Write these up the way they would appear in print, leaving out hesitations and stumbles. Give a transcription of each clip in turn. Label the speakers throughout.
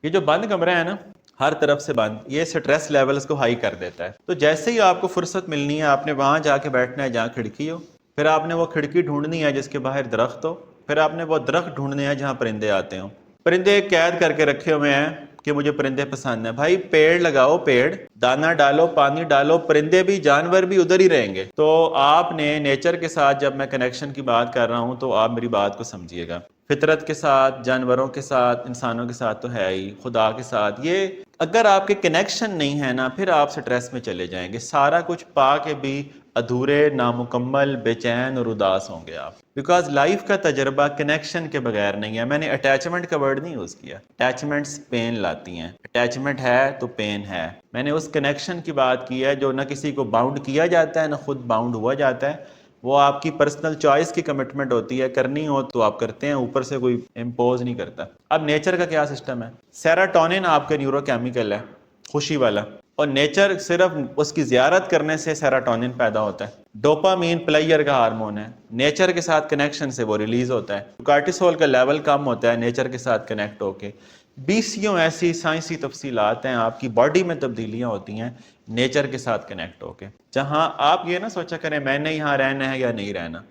Speaker 1: یہ جو بند کمرہ ہے نا، ہر طرف سے بند، یہ سٹریس لیولز کو ہائی کر دیتا ہے. تو جیسے ہی آپ کو فرصت ملنی ہے آپ نے وہاں جا کے بیٹھنا ہے جہاں کھڑکی ہو، پھر آپ نے وہ کھڑکی ڈھونڈنی ہے جس کے باہر درخت ہو، پھر آپ نے وہ درخت ڈھونڈنے ہیں جہاں پرندے آتے ہوں. پرندے قید کر کے رکھے ہوئے ہیں کہ مجھے پرندے پسند ہیں. بھائی پیڑ لگاؤ، پیڑ دانا ڈالو، پانی ڈالو، پرندے بھی جانور بھی ادھر ہی رہیں گے. تو آپ نے نیچر کے ساتھ، جب میں کنیکشن کی بات کر رہا ہوں تو آپ میری بات کو سمجھیے گا، فطرت کے ساتھ، جانوروں کے ساتھ، انسانوں کے ساتھ تو ہے ہی، خدا کے ساتھ. یہ اگر آپ کے کنیکشن نہیں ہے نا، پھر آپ سٹریس میں چلے جائیں گے. سارا کچھ پا کے بھی ادھورے، نامکمل، بے چین اور اداس ہوں گے آپ. بیکاز لائف کا تجربہ کنیکشن کے بغیر نہیں ہے. میں نے اٹیچمنٹ کا ورڈ نہیں یوز کیا. اٹیچمنٹس پین لاتی ہیں، اٹیچمنٹ ہے تو پین ہے. میں نے اس کنیکشن کی بات کی ہے جو نہ کسی کو باؤنڈ کیا جاتا ہے نہ خود باؤنڈ ہوا جاتا ہے. وہ آپ کی پرسنل چوائس کی کمٹمنٹ ہوتی ہے، کرنی ہو تو آپ کرتے ہیں، اوپر سے کوئی امپوز نہیں کرتا. اب نیچر کا کیا سسٹم ہے؟ سیراٹونن آپ کا نیورو کیمیکل ہے، خوشی والا، اور نیچر صرف اس کی زیارت کرنے سے سیراٹونن پیدا ہوتا ہے. ڈوپامین پلیئر کا ہارمون ہے، نیچر کے ساتھ کنیکشن سے وہ ریلیز ہوتا ہے. کارٹیسول کا لیول کم ہوتا ہے نیچر کے ساتھ کنیکٹ ہو کے. بیسیوں ایسی سائنسی تفصیلات ہیں، آپ کی باڈی میں تبدیلیاں ہوتی ہیں نیچر کے ساتھ کنیکٹ ہو کے. جہاں آپ یہ نہ سوچا کریں میں نے یہاں رہنا ہے یا نہیں رہنا.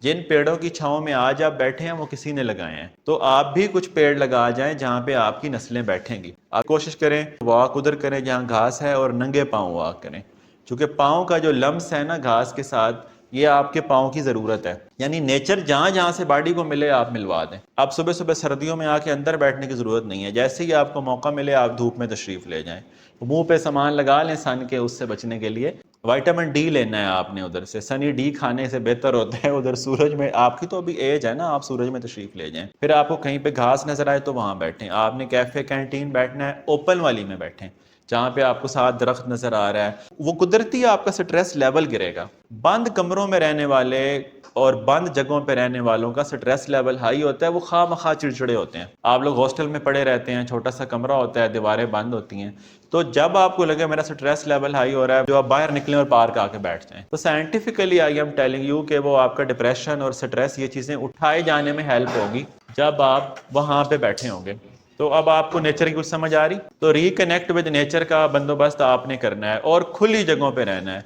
Speaker 1: جن پیڑوں کی چھاؤں میں آج آپ بیٹھے ہیں وہ کسی نے لگائے ہیں، تو آپ بھی کچھ پیڑ لگا جائیں جہاں پہ آپ کی نسلیں بیٹھیں گی. آپ کوشش کریں واک ادھر کریں جہاں گھاس ہے، اور ننگے پاؤں واک کریں، چونکہ پاؤں کا جو لمس ہے نا گھاس کے ساتھ، یہ آپ کے پاؤں کی ضرورت ہے. یعنی نیچر جہاں جہاں سے باڈی کو ملے آپ ملوا دیں. آپ صبح صبح سردیوں میں آ کے اندر بیٹھنے کی ضرورت نہیں ہے، جیسے ہی آپ کو موقع ملے آپ دھوپ میں تشریف لے جائیں. منہ پہ سامان لگا لیں سن کے، اس سے بچنے کے لیے وائٹامن ڈی لینا ہے آپ نے ادھر سے. سنی ڈی کھانے سے بہتر ہوتا ہے ادھر سورج میں. آپ کی تو ابھی ایج ہے نا، آپ سورج میں تشریف لے جائیں. پھر آپ کو کہیں پہ گھاس نظر آئے تو وہاں بیٹھیں. آپ نے کیفے کینٹین بیٹھنا ہے، اوپن والی میں بیٹھیں جہاں پہ آپ کو ساتھ درخت نظر آ رہا ہے. وہ قدرتی آپ کا سٹریس لیول گرے گا. بند کمروں میں رہنے والے اور بند جگہوں پہ رہنے والوں کا سٹریس لیول ہائی ہوتا ہے، وہ خواہ مخواہ چڑچڑے ہوتے ہیں. آپ لوگ ہاسٹل میں پڑے رہتے ہیں، چھوٹا سا کمرہ ہوتا ہے، دیواریں بند ہوتی ہیں، تو جب آپ کو لگے میرا سٹریس لیول ہائی ہو رہا ہے، جو آپ باہر نکلیں اور پارک آ کے بیٹھ جائیں. تو scientifically I am telling you کہ وہ آپ کا ڈپریشن اور سٹریس، یہ چیزیں اٹھائے جانے میں ہیلپ ہوگی جب آپ وہاں پہ بیٹھے ہوں گے. تو اب آپ کو نیچر کی کچھ سمجھ آ رہی؟ تو ریکنیکٹ ود نیچر کا بندوبست آپ نے کرنا ہے اور کھلی جگہوں پہ رہنا ہے.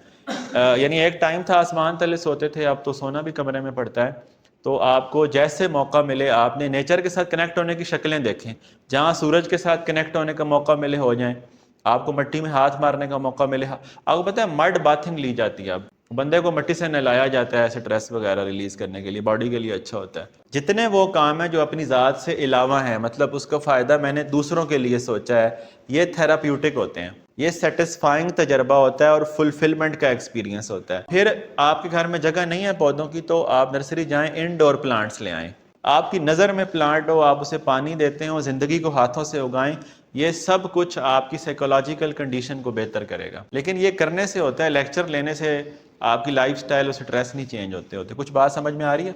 Speaker 1: یعنی ایک ٹائم تھا آسمان تلے سوتے تھے، اب تو سونا بھی کمرے میں پڑتا ہے. تو آپ کو جیسے موقع ملے آپ نے نیچر کے ساتھ کنیکٹ ہونے کی شکلیں دیکھیں. جہاں سورج کے ساتھ کنیکٹ ہونے کا موقع ملے ہو جائیں. آپ کو مٹی میں ہاتھ مارنے کا موقع ملے، آپ کو پتہ ہے مڈ باتھنگ لی جاتی ہے. اب بندے کو مٹی سے نہلایا جاتا ہے سٹریس وغیرہ ریلیز کرنے کے لیے، باڈی کے لیے اچھا ہوتا ہے. جتنے وہ کام ہیں جو اپنی ذات سے علاوہ ہیں، مطلب اس کا فائدہ میں نے دوسروں کے لیے سوچا ہے، یہ تھراپیوٹک ہوتے ہیں. یہ سیٹسفائنگ تجربہ ہوتا ہے اور فلفلمنٹ کا ایکسپیرینس ہوتا ہے. پھر آپ کے گھر میں جگہ نہیں ہے پودوں کی تو آپ نرسری جائیں، انڈور پلانٹس لے آئیں. آپ کی نظر میں پلانٹ ہو، آپ اسے پانی دیتے ہو، زندگی کو ہاتھوں سے اگائیں. یہ سب کچھ آپ کی سائیکولوجیکل کنڈیشن کو بہتر کرے گا. لیکن یہ کرنے سے ہوتا ہے، لیکچر لینے سے آپ کی لائف سٹائل اور سٹریس نہیں چینج ہوتے. کچھ بات سمجھ میں آ رہی ہے؟